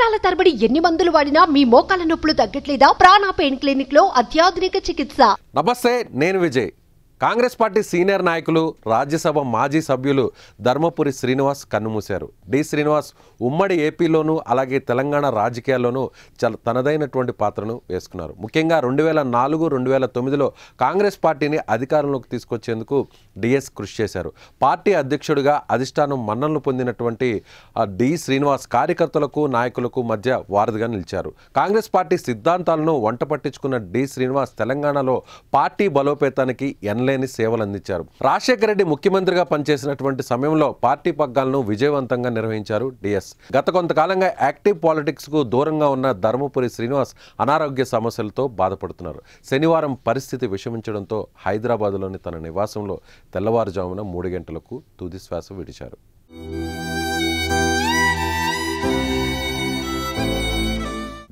సంవత్సరాల తరబడి ఎన్ని మందులు వాడినా మీ మోకాల నొప్పులు తగ్గట్లేదా? ప్రాణ పెయిన్ క్లినిక్ లో అత్యాధునిక చికిత్స. నమస్తే, నేను విజయ్. కాంగ్రెస్ పార్టీ సీనియర్ నాయకులు, రాజ్యసభ మాజీ సభ్యులు ధర్మపురి శ్రీనివాస్ కన్నుమూశారు. శ్రీనివాస్ ఉమ్మడి ఏపీలోనూ అలాగే తెలంగాణ రాజకీయాల్లోనూ తనదైనటువంటి పాత్రను వేసుకున్నారు. ముఖ్యంగా 2004-2009లో కాంగ్రెస్ పార్టీని అధికారంలోకి తీసుకొచ్చేందుకు డిఎస్ కృషి చేశారు. పార్టీ అధ్యక్షుడిగా అధిష్టానం మన్ననలు పొందినటువంటి శ్రీనివాస్ కార్యకర్తలకు, నాయకులకు మధ్య వారధిగా నిలిచారు. కాంగ్రెస్ పార్టీ సిద్ధాంతాలను వంట పట్టించుకున్న శ్రీనివాస్ తెలంగాణలో పార్టీ బలోపేతానికి ఎనలేని సేవలు అందించారు. రాజశేఖర రెడ్డి ముఖ్యమంత్రిగా పనిచేసినటువంటి సమయంలో పార్టీ పగ్గాలను విజయవంతంగా నిర్వహించారు డిఎస్. గత కొంతకాలంగా యాక్టివ్ పాలిటిక్స్ కు దూరంగా ఉన్న ధర్మపురి శ్రీనివాస్ అనారోగ్య సమస్యలతో బాధపడుతున్నారు. శనివారం పరిస్థితి విషమించడంతో హైదరాబాద్లోని తన నివాసంలో తెల్లవారుజామున 3 గంటలకు తుది శ్వాస విడిచారు.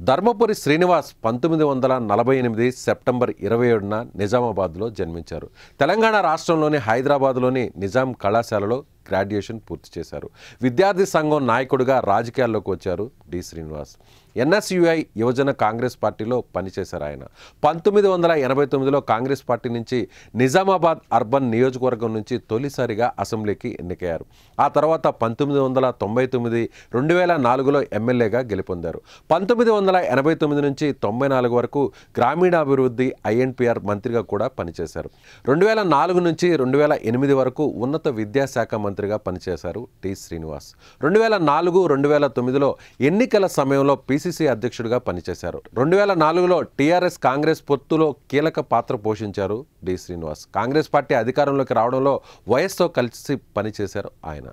ధర్మపురి శ్రీనివాస్ 1948 సెప్టెంబర్ 27న నిజామాబాద్లో జన్మించారు. తెలంగాణ రాష్ట్రంలోని హైదరాబాద్లోని నిజాం కళాశాలలో గ్రాడ్యుయేషన్ పూర్తి చేశారు. విద్యార్థి సంఘం నాయకుడిగా రాజకీయాల్లోకి వచ్చారు శ్రీనివాస్. ఎన్ఎస్యుఐ యువజన కాంగ్రెస్ పార్టీలో పనిచేశారు. ఆయన 1989లో కాంగ్రెస్ పార్టీ నుంచి నిజామాబాద్ అర్బన్ నియోజకవర్గం నుంచి తొలిసారిగా అసెంబ్లీకి ఎన్నికయ్యారు. ఆ తర్వాత 1999, 2004లో ఎమ్మెల్యేగా గెలుపొందారు. 1989 నుంచి 94 వరకు గ్రామీణాభివృద్ధి ఐఎన్పిఆర్ మంత్రిగా కూడా పనిచేశారు. 2004 నుంచి 2008 వరకు ఉన్నత విద్యాశాఖ మంత్రిగా పనిచేశారు శ్రీనివాస్. 2004-2009లో ఎన్నికల సమయంలో పిసిసి అధ్యక్షుడిగా పనిచేశారు. 2004లో టీఆర్ఎస్ కాంగ్రెస్ పొత్తులో కీలక పాత్ర పోషించారు శ్రీనివాస్. కాంగ్రెస్ పార్టీ అధికారంలోకి రావడంలో వైఎస్తో కలిసి పనిచేశారు ఆయన.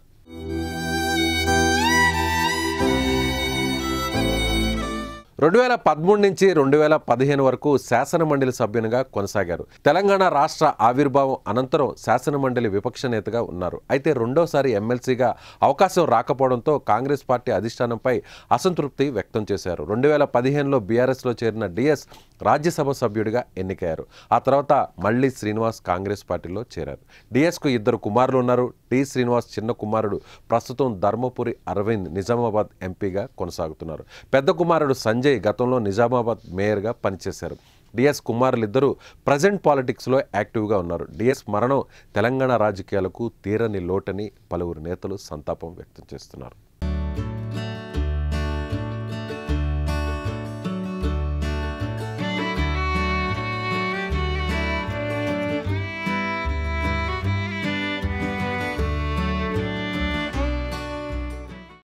2013 నుంచి 2015 వరకు శాసనమండలి సభ్యునిగా కొనసాగారు. తెలంగాణ రాష్ట్ర ఆవిర్భావం అనంతరం శాసనమండలి విపక్ష నేతగా ఉన్నారు. అయితే రెండోసారి ఎమ్మెల్సీగా అవకాశం రాకపోవడంతో కాంగ్రెస్ పార్టీ అధిష్టానంపై అసంతృప్తి వ్యక్తం చేశారు. 2015లో బీఆర్ఎస్లో చేరిన డిఎస్ రాజ్యసభ సభ్యుడిగా ఎన్నికయ్యారు. ఆ తర్వాత మళ్లీ శ్రీనివాస్ కాంగ్రెస్ పార్టీలో చేరారు. డిఎస్కు 2 కుమారులు ఉన్నారు. శ్రీనివాస్ చిన్న కుమారుడు ప్రస్తుతం ధర్మపురి అరవింద్ నిజామాబాద్ ఎంపీగా కొనసాగుతున్నారు. పెద్ద కుమారుడు సంజయ్ గతంలో నిజామాబాద్ మేయర్గా పనిచేశారు. డిఎస్ కుమారులిద్దరూ ప్రజెంట్ పాలిటిక్స్లో యాక్టివ్గా ఉన్నారు. డిఎస్ మరణం తెలంగాణ రాజకీయాలకు తీరని లోటని పలువురు నేతలు సంతాపం వ్యక్తం చేస్తున్నారు.